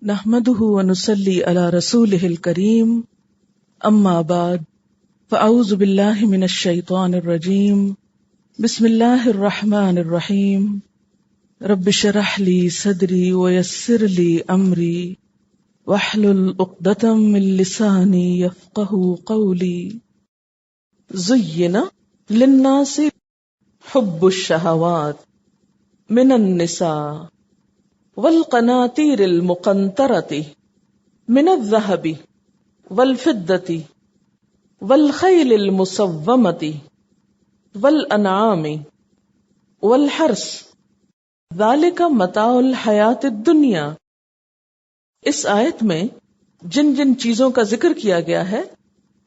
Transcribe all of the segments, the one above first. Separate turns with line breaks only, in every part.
نحمده ونصلي على رسوله الكريم اما بعد فاعوذ بالله من الشيطان الرجيم بسم الله الرحمن الرحيم رب اشرح لي صدري ويسر لي امري واحلل عقدة من لساني يفقهوا قولي زين للناس حب الشهوات من النساء والقناطير المقنطرة من الذهب والفضة والخيل المسومة والأنعام والحرث ذلك متاع الحیاة الدنیا۔ اس آیت میں جن جن چیزوں کا ذکر کیا گیا ہے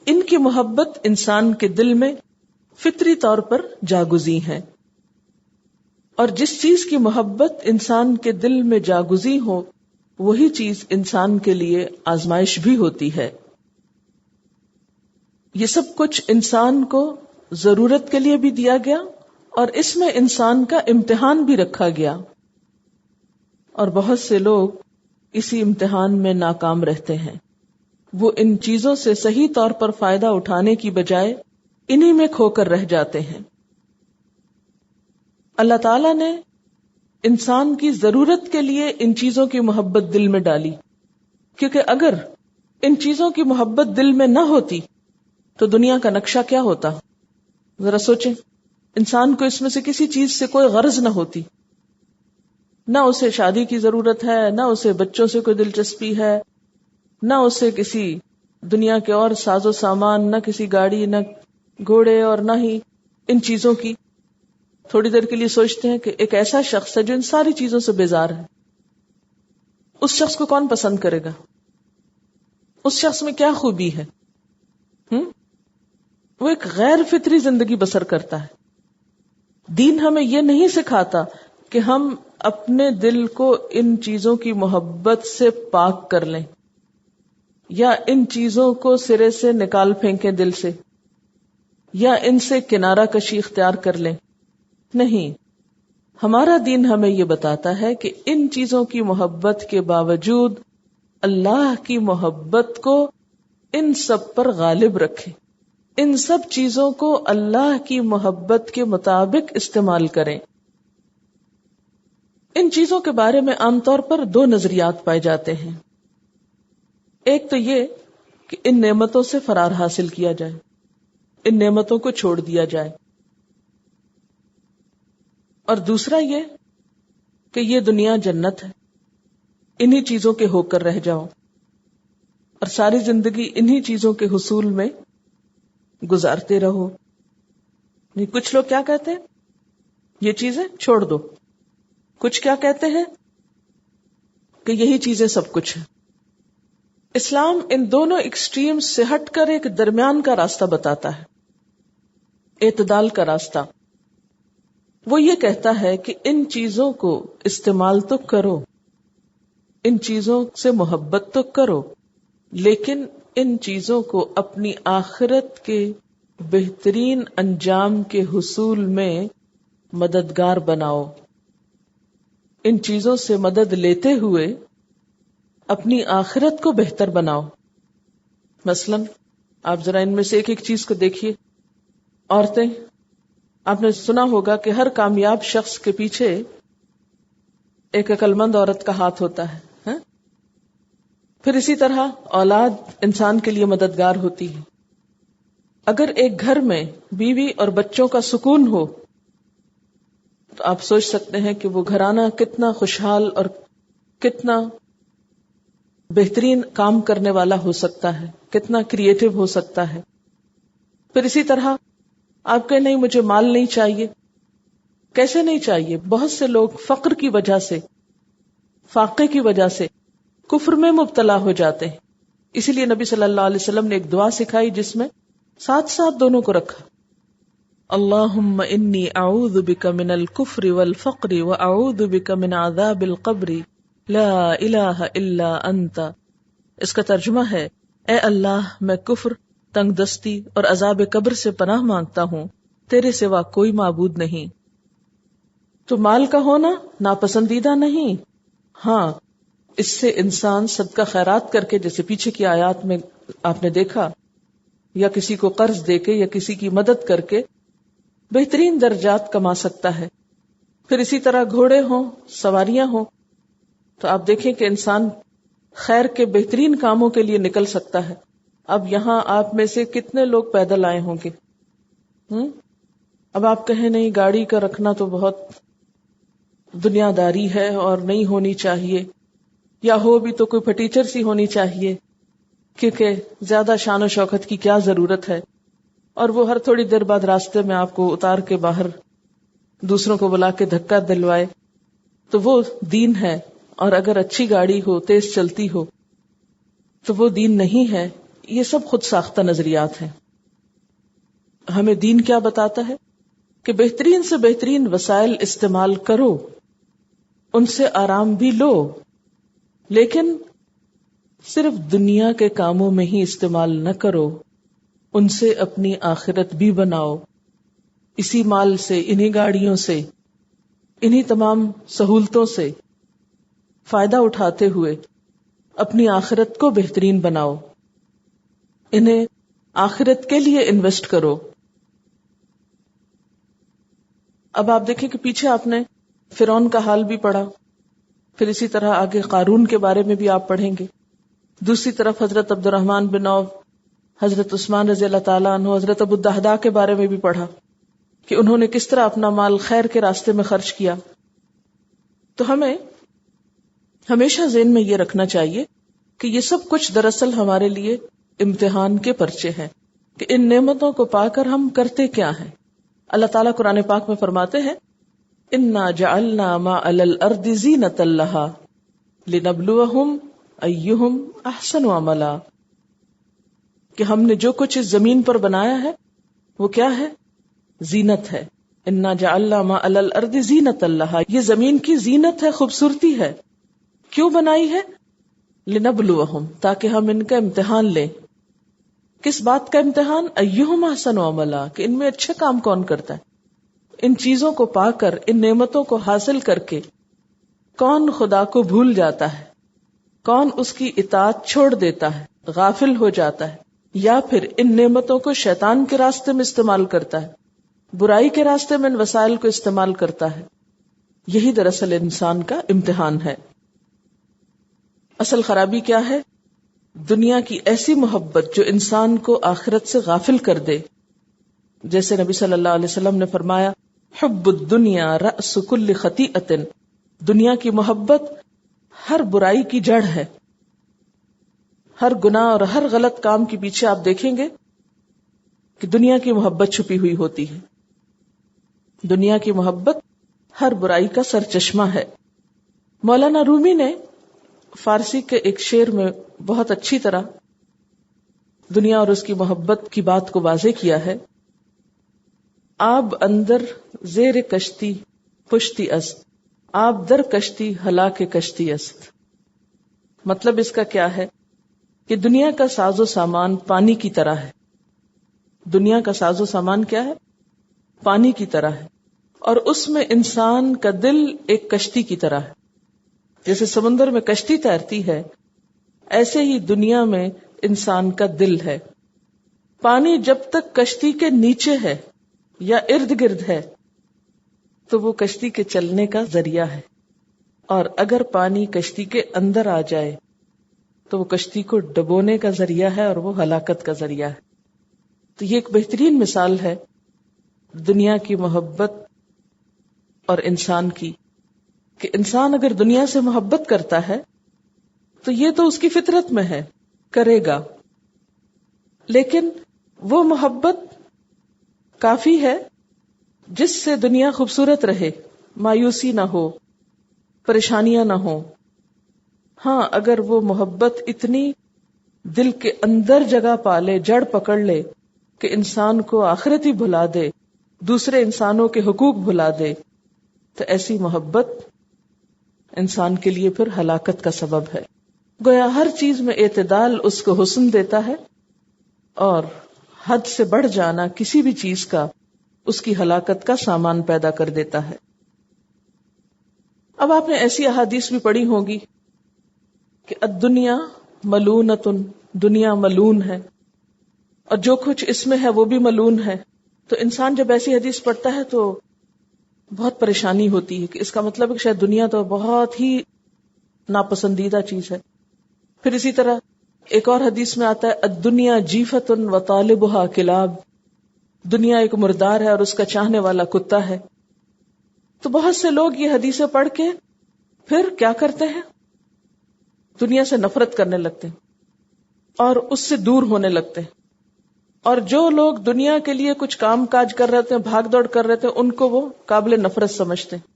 ان کی محبت انسان کے دل میں فطری طور پر جاگزی ہے، اور جس چیز کی محبت انسان کے دل میں جاگزی ہو وہی چیز انسان کے لیے آزمائش بھی ہوتی ہے۔ یہ سب کچھ انسان کو ضرورت کے لیے بھی دیا گیا اور اس میں انسان کا امتحان بھی رکھا گیا، اور بہت سے لوگ اسی امتحان میں ناکام رہتے ہیں۔ وہ ان چیزوں سے صحیح طور پر فائدہ اٹھانے کی بجائے انہی میں کھو کر رہ جاتے ہیں۔ اللہ تعالیٰ نے انسان کی ضرورت کے لیے ان چیزوں کی محبت دل میں ڈالی، کیونکہ اگر ان چیزوں کی محبت دل میں نہ ہوتی تو دنیا کا نقشہ کیا ہوتا؟ ذرا سوچیں، انسان کو اس میں سے کسی چیز سے کوئی غرض نہ ہوتی، نہ اسے شادی کی ضرورت ہے، نہ اسے بچوں سے کوئی دلچسپی ہے، نہ اسے کسی دنیا کے اور ساز و سامان، نہ کسی گاڑی، نہ گھوڑے، اور نہ ہی ان چیزوں کی۔ تھوڑی دیر کے لیے سوچتے ہیں کہ ایک ایسا شخص ہے جو ان ساری چیزوں سے بیزار ہے، اس شخص کو کون پسند کرے گا؟ اس شخص میں کیا خوبی ہے؟ وہ ایک غیر فطری زندگی بسر کرتا ہے۔ دین ہمیں یہ نہیں سکھاتا کہ ہم اپنے دل کو ان چیزوں کی محبت سے پاک کر لیں یا ان چیزوں کو سرے سے نکال پھینکیں دل سے، یا ان سے کنارہ کشی اختیار کر لیں۔ نہیں، ہمارا دین ہمیں یہ بتاتا ہے کہ ان چیزوں کی محبت کے باوجود اللہ کی محبت کو ان سب پر غالب رکھیں، ان سب چیزوں کو اللہ کی محبت کے مطابق استعمال کریں۔ ان چیزوں کے بارے میں عام طور پر دو نظریات پائے جاتے ہیں۔ ایک تو یہ کہ ان نعمتوں سے فرار حاصل کیا جائے، ان نعمتوں کو چھوڑ دیا جائے، اور دوسرا یہ کہ یہ دنیا جنت ہے، انہی چیزوں کے ہو کر رہ جاؤ اور ساری زندگی انہی چیزوں کے حصول میں گزارتے رہو۔ کچھ لوگ کیا کہتے ہیں؟ یہ چیزیں چھوڑ دو۔ کچھ کیا کہتے ہیں کہ یہی چیزیں سب کچھ ہیں۔ اسلام ان دونوں ایکسٹریمز سے ہٹ کر ایک درمیان کا راستہ بتاتا ہے، اعتدال کا راستہ۔ وہ یہ کہتا ہے کہ ان چیزوں کو استعمال تو کرو، ان چیزوں سے محبت تو کرو، لیکن ان چیزوں کو اپنی آخرت کے بہترین انجام کے حصول میں مددگار بناؤ۔ ان چیزوں سے مدد لیتے ہوئے اپنی آخرت کو بہتر بناؤ۔ مثلا آپ ذرا ان میں سے ایک ایک چیز کو دیکھیے۔ عورتیں، آپ نے سنا ہوگا کہ ہر کامیاب شخص کے پیچھے ایک عقل مند عورت کا ہاتھ ہوتا ہے۔ پھر اسی طرح اولاد انسان کے لیے مددگار ہوتی ہے۔ اگر ایک گھر میں بیوی اور بچوں کا سکون ہو تو آپ سوچ سکتے ہیں کہ وہ گھرانہ کتنا خوشحال اور کتنا بہترین کام کرنے والا ہو سکتا ہے، کتنا کریٹو ہو سکتا ہے۔ پھر اسی طرح آپ کہیں نہیں مجھے مال نہیں چاہیے۔ کیسے نہیں چاہیے؟ بہت سے لوگ فقر کی وجہ سے، فاقے کی وجہ سے کفر میں مبتلا ہو جاتے ہیں۔ اسی لیے نبی صلی اللہ علیہ وسلم نے ایک دعا سکھائی جس میں ساتھ ساتھ دونوں کو رکھا۔ اللہم انی اعوذ بک من الکفر والفقر واعوذ بک من عذاب القبر لا الہ الا انت۔ اس کا ترجمہ ہے، اے اللہ میں کفر، تنگ دستی اور عذاب قبر سے پناہ مانگتا ہوں، تیرے سوا کوئی معبود نہیں۔ تو مال کا ہونا ناپسندیدہ نہیں، ہاں اس سے انسان صدقہ خیرات کر کے، جیسے پیچھے کی آیات میں آپ نے دیکھا، یا کسی کو قرض دے کے یا کسی کی مدد کر کے بہترین درجات کما سکتا ہے. پھر اسی طرح گھوڑے ہوں، سواریاں ہوں، تو آپ دیکھیں کہ انسان خیر کے بہترین کاموں کے لیے نکل سکتا ہے. اب یہاں آپ میں سے کتنے لوگ پیدل آئے ہوں گے؟ اب آپ کہیں نہیں، گاڑی کا رکھنا تو بہت دنیا داری ہے اور نہیں ہونی چاہیے، یا ہو بھی تو کوئی پھٹیچر سی ہونی چاہیے، کیونکہ زیادہ شان و شوکت کی کیا ضرورت ہے، اور وہ ہر تھوڑی دیر بعد راستے میں آپ کو اتار کے باہر دوسروں کو بلا کے دھکا دلوائے، تو وہ دین ہے. اور اگر اچھی گاڑی ہو، تیز چلتی ہو، تو وہ دین نہیں ہے. یہ سب خود ساختہ نظریات ہیں. ہمیں دین کیا بتاتا ہے کہ بہترین سے بہترین وسائل استعمال کرو، ان سے آرام بھی لو، لیکن صرف دنیا کے کاموں میں ہی استعمال نہ کرو، ان سے اپنی آخرت بھی بناؤ. اسی مال سے، انہی گاڑیوں سے، انہی تمام سہولتوں سے فائدہ اٹھاتے ہوئے اپنی آخرت کو بہترین بناؤ، انہیں آخرت کے لیے انویسٹ کرو. اب آپ دیکھیں کہ پیچھے آپ نے فرعون کا حال بھی پڑھا، پھر اسی طرح آگے قارون کے بارے میں بھی آپ پڑھیں گے. دوسری طرف حضرت عبد الرحمن بن عوف، حضرت عثمان رضی اللہ تعالیٰ عنہ، حضرت ابو الدہداء کے بارے میں بھی پڑھا کہ انہوں نے کس طرح اپنا مال خیر کے راستے میں خرچ کیا. تو ہمیں ہمیشہ ذہن میں یہ رکھنا چاہیے کہ یہ سب کچھ دراصل ہمارے لیے امتحان کے پرچے ہیں کہ ان نعمتوں کو پا کر ہم کرتے کیا ہیں. اللہ تعالیٰ قرآن پاک میں فرماتے ہیں اِنَّا جَعَلْنَا مَا عَلَى الْأَرْضِ زِينَةً لَهَا لِنَبْلُوَهُمْ أَيُّهُمْ أَحْسَنُ عَمَلًا، کہ ہم نے جو کچھ اس زمین پر بنایا ہے وہ کیا ہے؟ زینت ہے. اِنَّا جَعَلْنَا مَا عَلَى الْأَرْضِ زِينَةً لَهَا، یہ زمین کی زینت ہے، خوبصورتی ہے. کیوں بنائی ہے؟ لِنَبْلُوَهُمْ، تاکہ ہم ان کا امتحان لیں. کس بات کا امتحان؟ ایہم احسن عملا، کہ ان میں اچھے کام کون کرتا ہے. ان چیزوں کو پا کر، ان نعمتوں کو حاصل کر کے کون خدا کو بھول جاتا ہے، کون اس کی اطاعت چھوڑ دیتا ہے، غافل ہو جاتا ہے، یا پھر ان نعمتوں کو شیطان کے راستے میں استعمال کرتا ہے، برائی کے راستے میں ان وسائل کو استعمال کرتا ہے. یہی دراصل انسان کا امتحان ہے. اصل خرابی کیا ہے؟ دنیا کی ایسی محبت جو انسان کو آخرت سے غافل کر دے. جیسے نبی صلی اللہ علیہ وسلم نے فرمایا حب الدنیا رأس کل خطیئۃ، دنیا کی محبت ہر برائی کی جڑ ہے. ہر گناہ اور ہر غلط کام کے پیچھے آپ دیکھیں گے کہ دنیا کی محبت چھپی ہوئی ہوتی ہے. دنیا کی محبت ہر برائی کا سرچشمہ ہے. مولانا رومی نے فارسی کے ایک شعر میں بہت اچھی طرح دنیا اور اس کی محبت کی بات کو واضح کیا ہے. آب اندر زیر کشتی پشتی است، آب در کشتی ہلاک کشتی است. مطلب اس کا کیا ہے کہ دنیا کا ساز و سامان پانی کی طرح ہے. دنیا کا ساز و سامان کیا ہے؟ پانی کی طرح ہے، اور اس میں انسان کا دل ایک کشتی کی طرح ہے. جیسے سمندر میں کشتی تیرتی ہے، ایسے ہی دنیا میں انسان کا دل ہے. پانی جب تک کشتی کے نیچے ہے یا ارد گرد ہے تو وہ کشتی کے چلنے کا ذریعہ ہے، اور اگر پانی کشتی کے اندر آ جائے تو وہ کشتی کو ڈبونے کا ذریعہ ہے اور وہ ہلاکت کا ذریعہ ہے. تو یہ ایک بہترین مثال ہے دنیا کی محبت اور انسان کی، کہ انسان اگر دنیا سے محبت کرتا ہے تو یہ تو اس کی فطرت میں ہے، کرے گا، لیکن وہ محبت کافی ہے جس سے دنیا خوبصورت رہے، مایوسی نہ ہو، پریشانیاں نہ ہو. ہاں اگر وہ محبت اتنی دل کے اندر جگہ پالے، جڑ پکڑ لے کہ انسان کو آخرت ہی بھلا دے، دوسرے انسانوں کے حقوق بھلا دے، تو ایسی محبت انسان کے لیے پھر ہلاکت کا سبب ہے. گویا ہر چیز میں اعتدال اس کو حسن دیتا ہے، اور حد سے بڑھ جانا کسی بھی چیز کا اس کی ہلاکت کا سامان پیدا کر دیتا ہے. اب آپ نے ایسی احادیث بھی پڑھی ہوگی کہ الدنیا ملونتن، دنیا ملون ہے، اور جو کچھ اس میں ہے وہ بھی ملون ہے. تو انسان جب ایسی حدیث پڑھتا ہے تو بہت پریشانی ہوتی ہے کہ اس کا مطلب ہے کہ شاید دنیا تو بہت ہی ناپسندیدہ چیز ہے. پھر اسی طرح ایک اور حدیث میں آتا ہے الدنیا جیفت و طالبها کلاب، دنیا ایک مردار ہے اور اس کا چاہنے والا کتا ہے. تو بہت سے لوگ یہ حدیثیں پڑھ کے پھر کیا کرتے ہیں؟ دنیا سے نفرت کرنے لگتے ہیں اور اس سے دور ہونے لگتے ہیں. اور جو لوگ دنیا کے لیے کچھ کام کاج کر رہے ہیں، بھاگ دوڑ کر رہے تھے، ان کو وہ قابل نفرت سمجھتے ہیں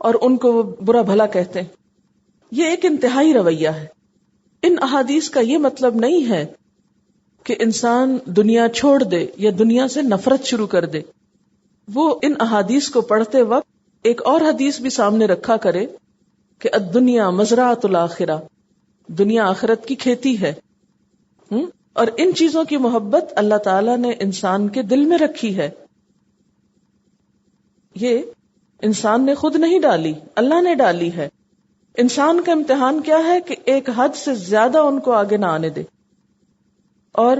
اور ان کو وہ برا بھلا کہتے ہیں. یہ ایک انتہائی رویہ ہے. ان احادیث کا یہ مطلب نہیں ہے کہ انسان دنیا چھوڑ دے یا دنیا سے نفرت شروع کر دے. وہ ان احادیث کو پڑھتے وقت ایک اور حدیث بھی سامنے رکھا کرے کہ الدنیا مزرعۃ الآخرہ، دنیا آخرت کی کھیتی ہے. اور ان چیزوں کی محبت اللہ تعالیٰ نے انسان کے دل میں رکھی ہے. یہ انسان نے خود نہیں ڈالی، اللہ نے ڈالی ہے. انسان کا امتحان کیا ہے کہ ایک حد سے زیادہ ان کو آگے نہ آنے دے، اور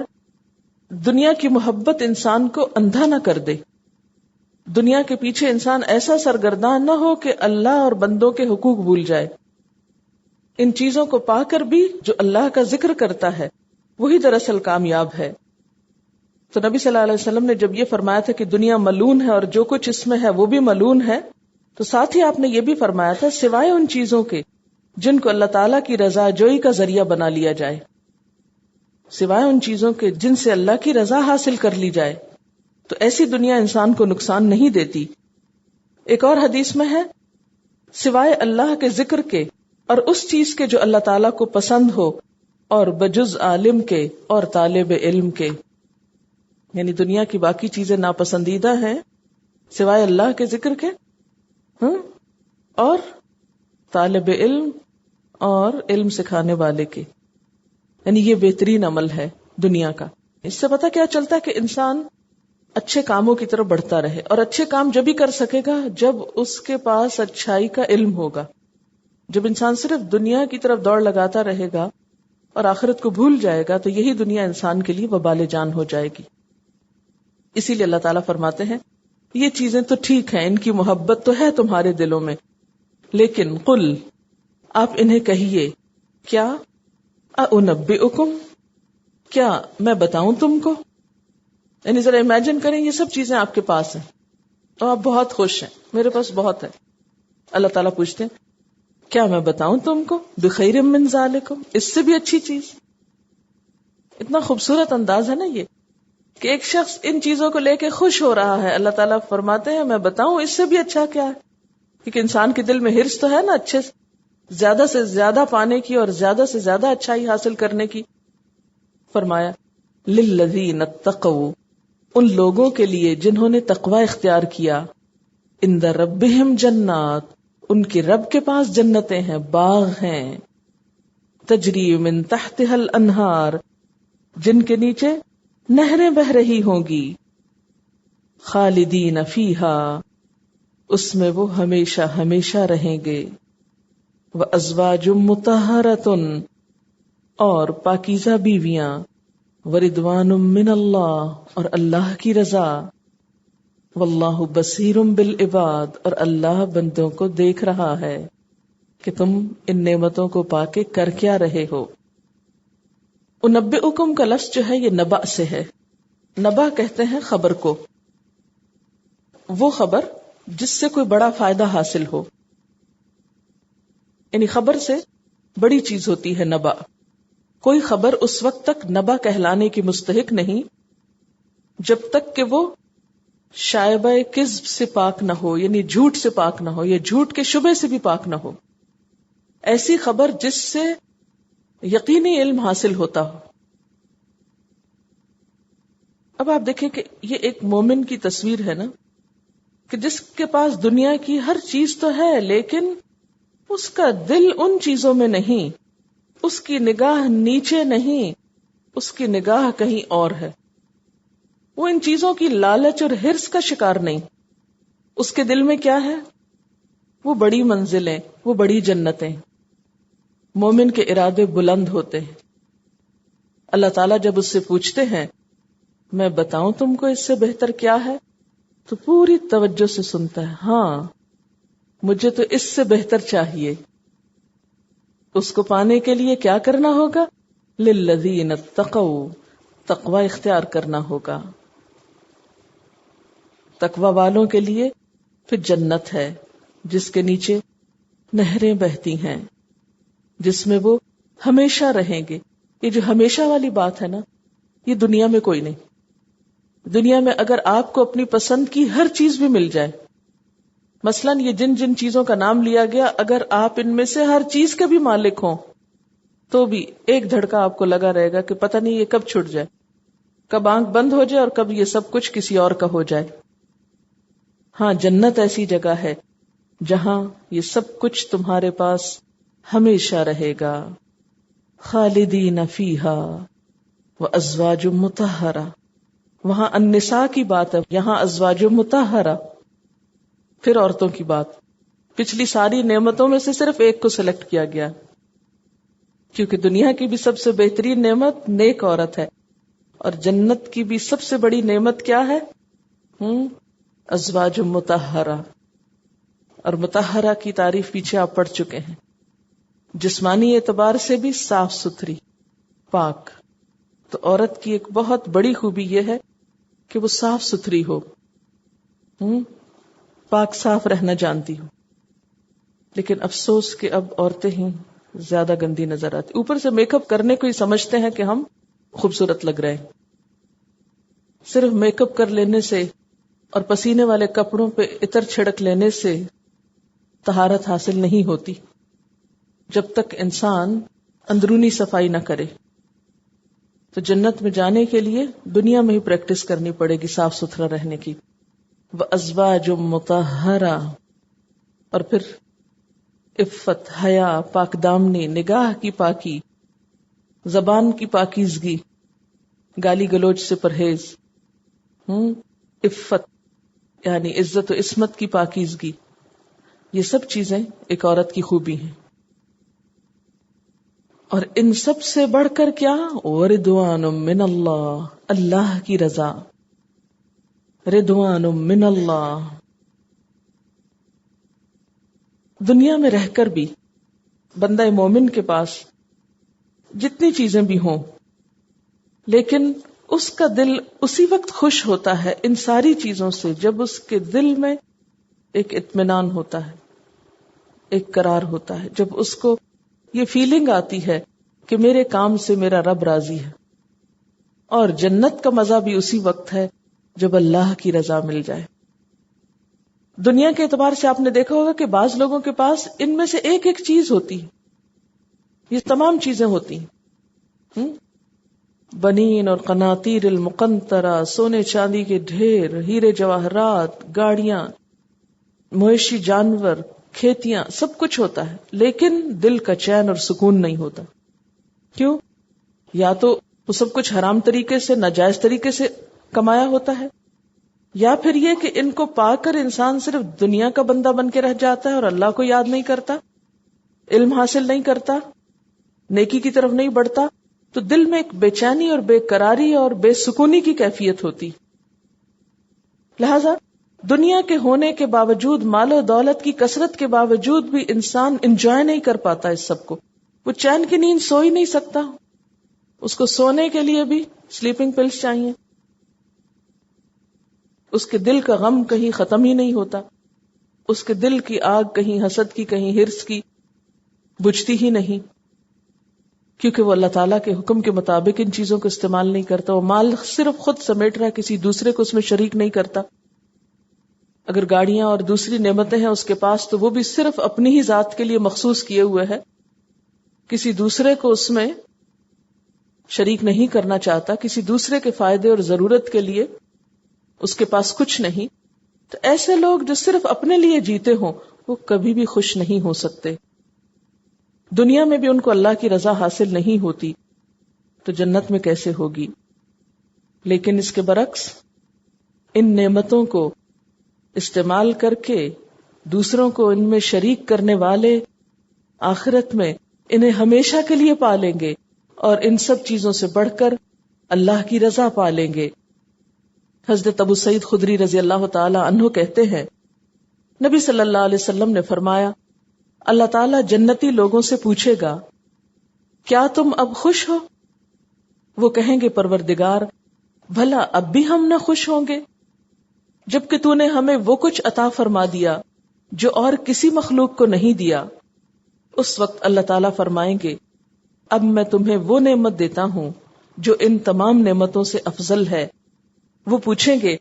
دنیا کی محبت انسان کو اندھا نہ کر دے. دنیا کے پیچھے انسان ایسا سرگرداں نہ ہو کہ اللہ اور بندوں کے حقوق بھول جائے. ان چیزوں کو پا کر بھی جو اللہ کا ذکر کرتا ہے وہی دراصل کامیاب ہے. تو نبی صلی اللہ علیہ وسلم نے جب یہ فرمایا تھا کہ دنیا ملون ہے اور جو کچھ اس میں ہے وہ بھی ملون ہے، تو ساتھ ہی آپ نے یہ بھی فرمایا تھا سوائے ان چیزوں کے جن کو اللہ تعالیٰ کی رضا جوئی کا ذریعہ بنا لیا جائے، سوائے ان چیزوں کے جن سے اللہ کی رضا حاصل کر لی جائے، تو ایسی دنیا انسان کو نقصان نہیں دیتی. ایک اور حدیث میں ہے سوائے اللہ کے ذکر کے اور اس چیز کے جو اللہ تعالیٰ کو پسند ہو، اور بجز عالم کے اور طالب علم کے. یعنی دنیا کی باقی چیزیں ناپسندیدہ ہیں سوائے اللہ کے ذکر کے اور طالب علم اور علم سکھانے والے کے. یعنی یہ بہترین عمل ہے دنیا کا. اس سے پتہ کیا چلتا ہے کہ انسان اچھے کاموں کی طرف بڑھتا رہے، اور اچھے کام جب ہی کر سکے گا جب اس کے پاس اچھائی کا علم ہوگا. جب انسان صرف دنیا کی طرف دوڑ لگاتا رہے گا اور آخرت کو بھول جائے گا تو یہی دنیا انسان کے لیے وبال جان ہو جائے گی. اسی لیے اللہ تعالیٰ فرماتے ہیں یہ چیزیں تو ٹھیک ہیں، ان کی محبت تو ہے تمہارے دلوں میں، لیکن قل، آپ انہیں کہیے، کیا اُنبئکم، کیا میں بتاؤں تم کو. یعنی ذرا امیجن کریں یہ سب چیزیں آپ کے پاس ہیں اور آپ بہت خوش ہیں، میرے پاس بہت ہے. اللہ تعالیٰ پوچھتے ہیں کیا میں بتاؤں تم کو بخیر من ذالکم، اس سے بھی اچھی چیز. اتنا خوبصورت انداز ہے نا یہ کہ ایک شخص ان چیزوں کو لے کے خوش ہو رہا ہے. اللہ تعالیٰ فرماتے ہیں میں بتاؤں اس سے بھی اچھا کیا ہے. کیونکہ انسان کے دل میں ہرس تو ہے نا اچھے زیادہ سے زیادہ پانے کی اور زیادہ سے زیادہ اچھائی حاصل کرنے کی. فرمایا للذین اتقوا، ان لوگوں کے لیے جنہوں نے تقوی اختیار کیا، عند ربہم جنات، ان کے رب کے پاس جنتیں ہیں، باغ ہیں، تجری من تحتها الانہار، جن کے نیچے نہریں بہ رہی ہوں گی، خالدین فیہا، اس میں وہ ہمیشہ ہمیشہ رہیں گے، وازواج مطہرۃ، اور پاکیزہ بیویاں، ورضوان من اللہ، اور اللہ کی رضا، واللہ بصیر بالعباد، اور اللہ بندوں کو دیکھ رہا ہے کہ تم ان نعمتوں کو پا کے کر کیا رہے ہو. انبئکم کا لفظ جو ہے یہ نبأ سے ہے. نبأ کہتے ہیں خبر کو، وہ خبر جس سے کوئی بڑا فائدہ حاصل ہو. یعنی خبر سے بڑی چیز ہوتی ہے نبأ. کوئی خبر اس وقت تک نبأ کہلانے کی مستحق نہیں جب تک کہ وہ شائبہ کذب سے پاک نہ ہو، یعنی جھوٹ سے پاک نہ ہو، یا جھوٹ کے شبہ سے بھی پاک نہ ہو. ایسی خبر جس سے یقینی علم حاصل ہوتا ہو. اب آپ دیکھیں کہ یہ ایک مومن کی تصویر ہے نا، کہ جس کے پاس دنیا کی ہر چیز تو ہے لیکن اس کا دل ان چیزوں میں نہیں، اس کی نگاہ نیچے نہیں، اس کی نگاہ کہیں اور ہے. وہ ان چیزوں کی لالچ اور ہرس کا شکار نہیں. اس کے دل میں کیا ہے؟ وہ بڑی منزلیں، وہ بڑی جنتیں، مومن کے ارادے بلند ہوتے ہیں. اللہ تعالیٰ جب اس سے پوچھتے ہیں میں بتاؤں تم کو اس سے بہتر کیا ہے, تو پوری توجہ سے سنتا ہے, ہاں مجھے تو اس سے بہتر چاہیے. اس کو پانے کے لیے کیا کرنا ہوگا؟ للذین اتقوا, تقوی اختیار کرنا ہوگا. تقوی والوں کے لیے پھر جنت ہے جس کے نیچے نہریں بہتی ہیں, جس میں وہ ہمیشہ رہیں گے. یہ جو ہمیشہ والی بات ہے نا, یہ دنیا میں کوئی نہیں. دنیا میں اگر آپ کو اپنی پسند کی ہر چیز بھی مل جائے, مثلاً یہ جن جن چیزوں کا نام لیا گیا, اگر آپ ان میں سے ہر چیز کے بھی مالک ہوں تو بھی ایک دھڑکا آپ کو لگا رہے گا کہ پتہ نہیں یہ کب چھٹ جائے, کب آنکھ بند ہو جائے اور کب یہ سب کچھ کسی اور کا ہو جائے. ہاں جنت ایسی جگہ ہے جہاں یہ سب کچھ تمہارے پاس ہمیشہ رہے گا. خالدین فیہا وازواج مطہرہ, وہاں النساء کی بات ہے, یہاں ازواج مطہرہ, پھر عورتوں کی بات. پچھلی ساری نعمتوں میں سے صرف ایک کو سلیکٹ کیا گیا, کیونکہ دنیا کی بھی سب سے بہترین نعمت نیک عورت ہے, اور جنت کی بھی سب سے بڑی نعمت کیا ہے؟ ازواج مطہرہ. اور مطہرہ کی تعریف پیچھے آپ پڑھ چکے ہیں. جسمانی اعتبار سے بھی صاف ستھری, پاک. تو عورت کی ایک بہت بڑی خوبی یہ ہے کہ وہ صاف ستھری ہو, پاک صاف رہنا جانتی ہو. لیکن افسوس کہ اب عورتیں ہی زیادہ گندی نظر آتی. اوپر سے میک اپ کرنے کو ہی سمجھتے ہیں کہ ہم خوبصورت لگ رہے ہیں. صرف میک اپ کر لینے سے اور پسینے والے کپڑوں پہ عطر چھڑک لینے سے طہارت حاصل نہیں ہوتی جب تک انسان اندرونی صفائی نہ کرے. تو جنت میں جانے کے لیے دنیا میں ہی پریکٹس کرنی پڑے گی صاف ستھرا رہنے کی. وازواج مطہرہ, اور پھر عفت, حیا, پاک دامنی, نگاہ کی پاکی, زبان کی پاکیزگی, گالی گلوچ سے پرہیز, عفت یعنی عزت و عصمت کی پاکیزگی. یہ سب چیزیں ایک عورت کی خوبی ہیں. اور ان سب سے بڑھ کر کیا؟ وَرِضْوَانٌ مِّنَ اللَّهِ, اللہ کی رضا. رضوان من اللہ. دنیا میں رہ کر بھی بندہ مومن کے پاس جتنی چیزیں بھی ہوں, لیکن اس کا دل اسی وقت خوش ہوتا ہے ان ساری چیزوں سے جب اس کے دل میں ایک اطمینان ہوتا ہے, ایک قرار ہوتا ہے, جب اس کو یہ فیلنگ آتی ہے کہ میرے کام سے میرا رب راضی ہے. اور جنت کا مزہ بھی اسی وقت ہے جب اللہ کی رضا مل جائے. دنیا کے اعتبار سے آپ نے دیکھا ہوگا کہ بعض لوگوں کے پاس ان میں سے ایک ایک چیز ہوتی ہے, یہ تمام چیزیں ہوتی ہیں, بنین اور قناطیر المقنطرہ, سونے چاندی کے ڈھیر, ہیرے جواہرات, گاڑیاں, مویشی جانور, کھیتیاں, سب کچھ ہوتا ہے, لیکن دل کا چین اور سکون نہیں ہوتا. کیوں؟ یا تو وہ سب کچھ حرام طریقے سے, ناجائز طریقے سے کمایا ہوتا ہے, یا پھر یہ کہ ان کو پا کر انسان صرف دنیا کا بندہ بن کے رہ جاتا ہے اور اللہ کو یاد نہیں کرتا, علم حاصل نہیں کرتا, نیکی کی طرف نہیں بڑھتا, تو دل میں ایک بے چینی اور بے قراری اور بے سکونی کی کیفیت ہوتی. لہذا دنیا کے ہونے کے باوجود, مال و دولت کی کثرت کے باوجود بھی انسان انجوائے نہیں کر پاتا اس سب کو. وہ چین کی نیند سو ہی نہیں سکتا, اس کو سونے کے لیے بھی سلیپنگ پلس چاہیے. اس کے دل کا غم کہیں ختم ہی نہیں ہوتا, اس کے دل کی آگ کہیں حسد کی, کہیں ہرس کی بجھتی ہی نہیں, کیونکہ وہ اللہ تعالیٰ کے حکم کے مطابق ان چیزوں کو استعمال نہیں کرتا. وہ مال صرف خود سمیٹ رہا ہے, کسی دوسرے کو اس میں شریک نہیں کرتا. اگر گاڑیاں اور دوسری نعمتیں ہیں اس کے پاس تو وہ بھی صرف اپنی ہی ذات کے لیے مخصوص کیے ہوئے ہے, کسی دوسرے کو اس میں شریک نہیں کرنا چاہتا, کسی دوسرے کے فائدے اور ضرورت کے لیے اس کے پاس کچھ نہیں. تو ایسے لوگ جو صرف اپنے لیے جیتے ہوں وہ کبھی بھی خوش نہیں ہو سکتے. دنیا میں بھی ان کو اللہ کی رضا حاصل نہیں ہوتی, تو جنت میں کیسے ہوگی؟ لیکن اس کے برعکس ان نعمتوں کو استعمال کر کے دوسروں کو ان میں شریک کرنے والے آخرت میں انہیں ہمیشہ کے لیے پالیں گے اور ان سب چیزوں سے بڑھ کر اللہ کی رضا پالیں گے. حضرت ابو سعید خدری رضی اللہ تعالی عنہ کہتے ہیں نبی صلی اللہ علیہ وسلم نے فرمایا اللہ تعالیٰ جنتی لوگوں سے پوچھے گا کیا تم اب خوش ہو؟ وہ کہیں گے پروردگار بھلا اب بھی ہم نہ خوش ہوں گے جبکہ تو نے ہمیں وہ کچھ عطا فرما دیا جو اور کسی مخلوق کو نہیں دیا. اس وقت اللہ تعالیٰ فرمائیں گے اب میں تمہیں وہ نعمت دیتا ہوں جو ان تمام نعمتوں سے افضل ہے. وہ پوچھیں گے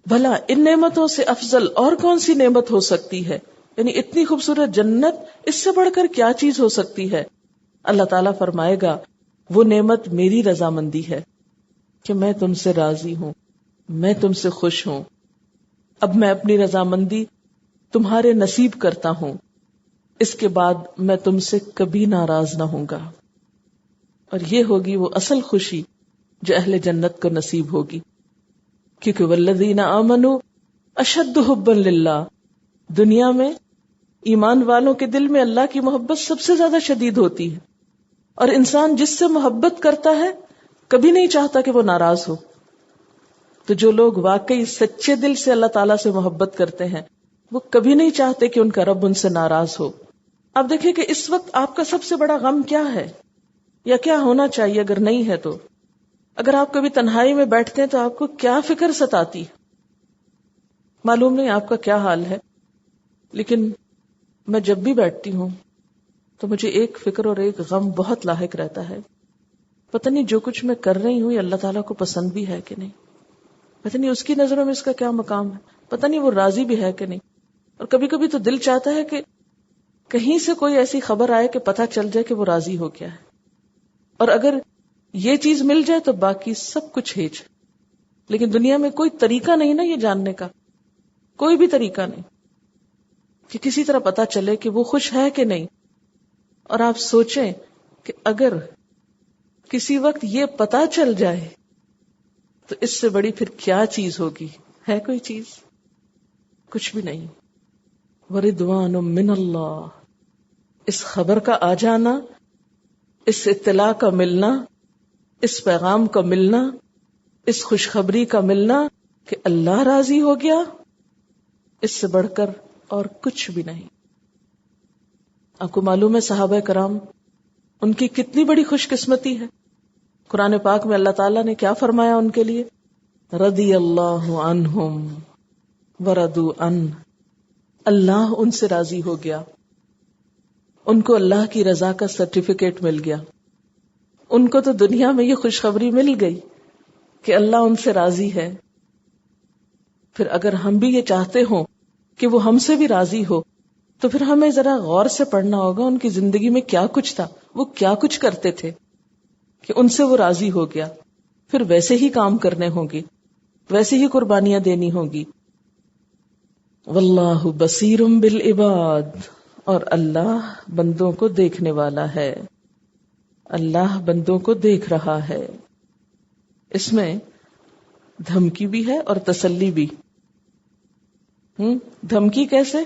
بھلا ان نعمتوں سے افضل اور کون سی نعمت ہو سکتی ہے؟ یعنی اتنی خوبصورت جنت، اس سے بڑھ کر کیا چیز ہو سکتی ہے؟ اللہ تعالیٰ فرمائے گا وہ نعمت میری رضامندی ہے کہ میں تم سے راضی ہوں، میں تم سے خوش ہوں. اب میں اپنی رضامندی تمہارے نصیب کرتا ہوں، اس کے بعد میں تم سے کبھی ناراض نہ ہوں گا. اور یہ ہوگی وہ اصل خوشی جو اہل جنت کو نصیب ہوگی، کیونکہ والذین آمنوا اشد حبا للہ، دنیا میں ایمان والوں کے دل میں اللہ کی محبت سب سے زیادہ شدید ہوتی ہے، اور انسان جس سے محبت کرتا ہے کبھی نہیں چاہتا کہ وہ ناراض ہو. تو جو لوگ واقعی سچے دل سے اللہ تعالیٰ سے محبت کرتے ہیں وہ کبھی نہیں چاہتے کہ ان کا رب ان سے ناراض ہو. اب دیکھیں کہ اس وقت آپ کا سب سے بڑا غم کیا ہے یا کیا ہونا چاہیے اگر نہیں ہے تو. اگر آپ کبھی تنہائی میں بیٹھتے ہیں تو آپ کو کیا فکر ستاتی؟ معلوم نہیں آپ کا کیا حال ہے، لیکن میں جب بھی بیٹھتی ہوں تو مجھے ایک فکر اور ایک غم بہت لاحق رہتا ہے. پتہ نہیں جو کچھ میں کر رہی ہوں یہ اللہ تعالیٰ کو پسند بھی ہے کہ نہیں، پتہ نہیں اس کی نظروں میں اس کا کیا مقام ہے، پتہ نہیں وہ راضی بھی ہے کہ نہیں. اور کبھی کبھی تو دل چاہتا ہے کہ کہیں سے کوئی ایسی خبر آئے کہ پتہ چل جائے کہ وہ راضی ہو گیا ہے، اور اگر یہ چیز مل جائے تو باقی سب کچھ ہیج. لیکن دنیا میں کوئی طریقہ نہیں نا یہ جاننے کا، کوئی بھی طریقہ نہیں کہ کسی طرح پتہ چلے کہ وہ خوش ہے کہ نہیں. اور آپ سوچیں کہ اگر کسی وقت یہ پتہ چل جائے تو اس سے بڑی پھر کیا چیز ہوگی؟ ہے کوئی چیز؟ کچھ بھی نہیں. وَرِضْوَانٌ مِّنَ اللَّهِ، اس خبر کا آ جانا، اس اطلاع کا ملنا، اس پیغام کا ملنا، اس خوشخبری کا ملنا کہ اللہ راضی ہو گیا، اس سے بڑھ کر اور کچھ بھی نہیں. آپ کو معلوم ہے صحابہ کرام ان کی کتنی بڑی خوش قسمتی ہے. قرآن پاک میں اللہ تعالیٰ نے کیا فرمایا ان کے لیے؟ رضی اللہ عنہم ورضوا عنہ، اللہ ان سے راضی ہو گیا، ان کو اللہ کی رضا کا سرٹیفکیٹ مل گیا. ان کو تو دنیا میں یہ خوشخبری مل گئی کہ اللہ ان سے راضی ہے. پھر اگر ہم بھی یہ چاہتے ہوں کہ وہ ہم سے بھی راضی ہو تو پھر ہمیں ذرا غور سے پڑھنا ہوگا ان کی زندگی میں کیا کچھ تھا، وہ کیا کچھ کرتے تھے کہ ان سے وہ راضی ہو گیا. پھر ویسے ہی کام کرنے ہوں گے، ویسے ہی قربانیاں دینی ہوں گی. واللہ بصیر بالعباد، اور اللہ بندوں کو دیکھنے والا ہے، اللہ بندوں کو دیکھ رہا ہے. اس میں دھمکی بھی ہے اور تسلی بھی. دھمکی کیسے؟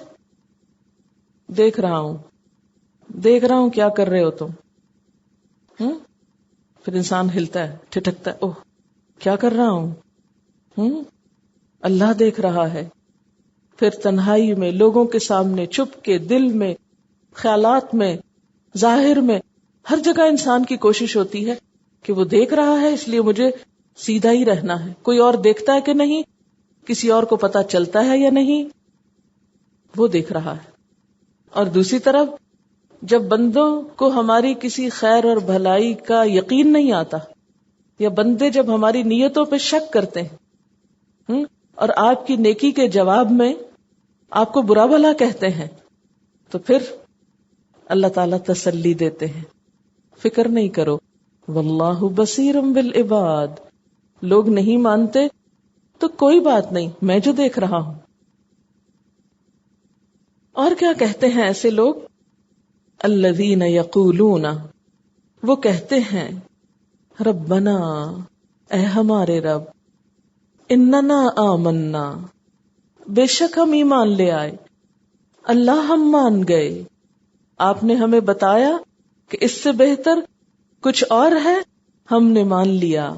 دیکھ رہا ہوں کیا کر رہے ہو تم. پھر انسان ہلتا ہے، ٹھٹکتا ہے، اوہ کیا کر رہا ہوں. اللہ دیکھ رہا ہے. پھر تنہائی میں، لوگوں کے سامنے، چپ کے، دل میں، خیالات میں، ظاہر میں، ہر جگہ انسان کی کوشش ہوتی ہے کہ وہ دیکھ رہا ہے اس لیے مجھے سیدھا ہی رہنا ہے. کوئی اور دیکھتا ہے کہ نہیں، کسی اور کو پتا چلتا ہے یا نہیں، وہ دیکھ رہا ہے. اور دوسری طرف جب بندوں کو ہماری کسی خیر اور بھلائی کا یقین نہیں آتا، یا بندے جب ہماری نیتوں پہ شک کرتے ہیں اور آپ کی نیکی کے جواب میں آپ کو برا بھلا کہتے ہیں، تو پھر اللہ تعالیٰ تسلی دیتے ہیں، فکر نہیں کرو، واللہ بصیر بالعباد. لوگ نہیں مانتے تو کوئی بات نہیں، میں جو دیکھ رہا ہوں. اور کیا کہتے ہیں ایسے لوگ؟ الذین یقولون، وہ کہتے ہیں ربنا، اے ہمارے رب، اننا آمنا، بے شک ہم ایمان لے آئے، اللہ ہم مان گئے. آپ نے ہمیں بتایا کہ اس سے بہتر کچھ اور ہے، ہم نے مان لیا،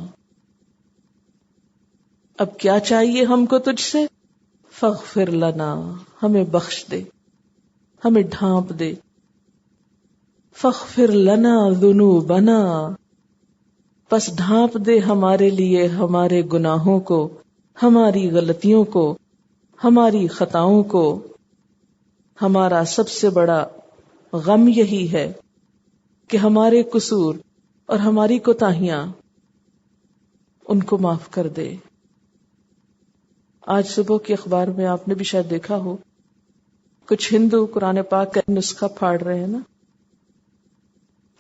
اب کیا چاہیے ہم کو تجھ سے؟ فاغفر لنا، ہمیں بخش دے، ہمیں ڈھانپ دے، فاغفر لنا ذنوبنا، پس ڈھانپ دے ہمارے لیے ہمارے گناہوں کو، ہماری غلطیوں کو، ہماری خطاؤں کو۔ ہمارا سب سے بڑا غم یہی ہے کہ ہمارے قصور اور ہماری کوتاہیاں ان کو معاف کر دے۔ آج صبح کی اخبار میں آپ نے بھی شاید دیکھا ہو، کچھ ہندو قرآن پاک کا نسخہ پھاڑ رہے ہیں نا۔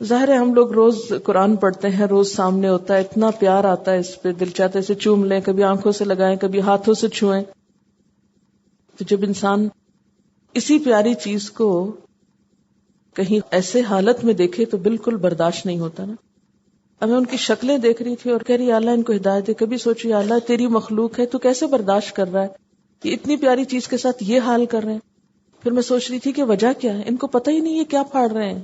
ظاہر ہے ہم لوگ روز قرآن پڑھتے ہیں، روز سامنے ہوتا ہے، اتنا پیار آتا ہے اس پہ، دل چاہتا ہے اسے چوم لیں، کبھی آنکھوں سے لگائیں، کبھی ہاتھوں سے چھوئیں۔ تو جب انسان اسی پیاری چیز کو کہیں ایسے حالت میں دیکھے تو بالکل برداشت نہیں ہوتا نا۔ اب میں ان کی شکلیں دیکھ رہی تھی اور کہہ رہی اللہ ان کو ہدایت دے۔ کبھی سوچی اللہ تیری مخلوق ہے، تو کیسے برداشت کر رہا ہے کہ اتنی پیاری چیز کے ساتھ یہ حال کر رہے ہیں؟ پھر میں سوچ رہی تھی کہ وجہ کیا ہے، ان کو پتہ ہی نہیں یہ کیا پھاڑ رہے ہیں،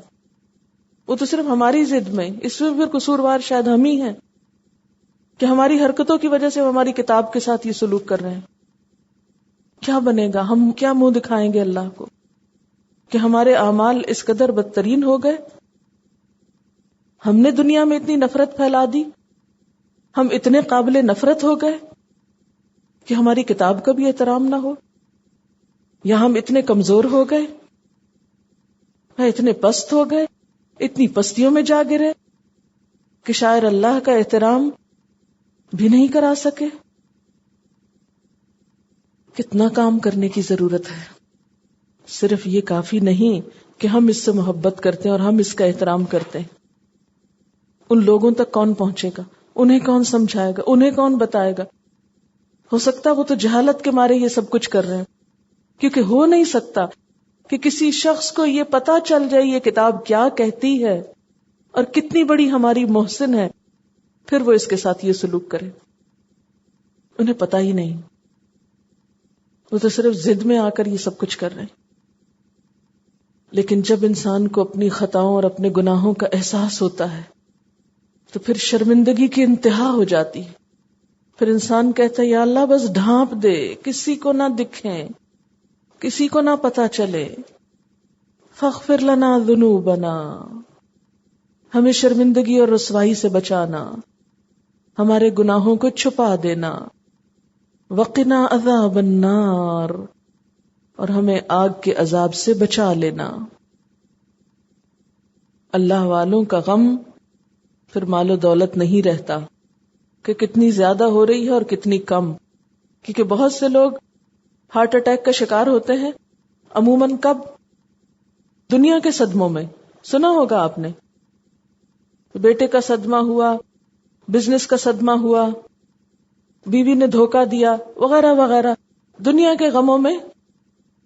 وہ تو صرف ہماری ضد میں، اس میں پھر قصوروار شاید ہم ہی ہیں کہ ہماری حرکتوں کی وجہ سے وہ ہماری کتاب کے ساتھ یہ سلوک کر رہے ہیں۔ کیا بنے گا، ہم کیا منہ دکھائیں گے اللہ کو کہ ہمارے اعمال اس قدر بدترین ہو گئے؟ ہم نے دنیا میں اتنی نفرت پھیلا دی، ہم اتنے قابل نفرت ہو گئے کہ ہماری کتاب کا بھی احترام نہ ہو، یا ہم اتنے کمزور ہو گئے، یا اتنے پست ہو گئے، اتنی پستیوں میں جا گرے کہ شاعر اللہ کا احترام بھی نہیں کرا سکے۔ کتنا کام کرنے کی ضرورت ہے۔ صرف یہ کافی نہیں کہ ہم اس سے محبت کرتے ہیں اور ہم اس کا احترام کرتے ہیں، ان لوگوں تک کون پہنچے گا، انہیں کون سمجھائے گا، انہیں کون بتائے گا؟ ہو سکتا وہ تو جہالت کے مارے یہ سب کچھ کر رہے ہیں، کیونکہ ہو نہیں سکتا کہ کسی شخص کو یہ پتا چل جائے یہ کتاب کیا کہتی ہے اور کتنی بڑی ہماری محسن ہے، پھر وہ اس کے ساتھ یہ سلوک کرے۔ انہیں پتا ہی نہیں، وہ تو صرف ضد میں آ کر یہ سب کچھ کر رہے ہیں۔ لیکن جب انسان کو اپنی خطاؤں اور اپنے گناہوں کا احساس ہوتا ہے تو پھر شرمندگی کی انتہا ہو جاتی ہے۔ پھر انسان کہتا ہے یا اللہ بس ڈھانپ دے، کسی کو نہ دکھیں، کسی کو نہ پتا چلے، فاغفر لنا ذنوبنا، ہمیں شرمندگی اور رسوائی سے بچانا، ہمارے گناہوں کو چھپا دینا، وقنا عذاب النار، اور ہمیں آگ کے عذاب سے بچا لینا۔ اللہ والوں کا غم پھر مال و دولت نہیں رہتا کہ کتنی زیادہ ہو رہی ہے اور کتنی کم، کیونکہ بہت سے لوگ ہارٹ اٹیک کا شکار ہوتے ہیں عموماً کب؟ دنیا کے صدموں میں۔ سنا ہوگا آپ نے، بیٹے کا صدمہ ہوا، بزنس کا صدمہ ہوا، بیوی نے دھوکہ دیا، وغیرہ وغیرہ، دنیا کے غموں میں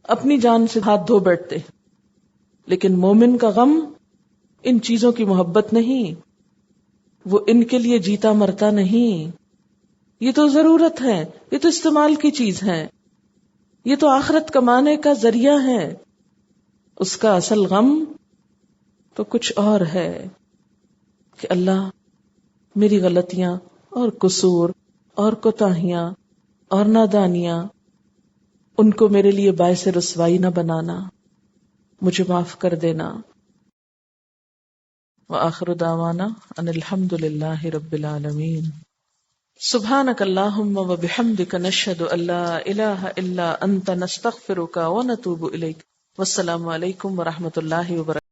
اپنی جان سے ہاتھ دھو بیٹھتے۔ لیکن مومن کا غم ان چیزوں کی محبت نہیں، وہ ان کے لیے جیتا مرتا نہیں، یہ تو ضرورت ہے، یہ تو استعمال کی چیز ہے، یہ تو آخرت کمانے کا ذریعہ ہے۔ اس کا اصل غم تو کچھ اور ہے کہ اللہ میری غلطیاں اور قصور اور کوتاہیاں اور نادانیاں ان کو میرے لیے باعث رسوائی نہ بنانا، مجھے معاف کر دینا۔ وآخر دعوانا ان الحمد للہ رب العالمین۔ سبحانک اللہم وبحمدک نشہد ان لا الہ الا انت نستغفرک ونتوب الیک۔ والسلام علیکم ورحمۃ اللہ وبرکاتہ۔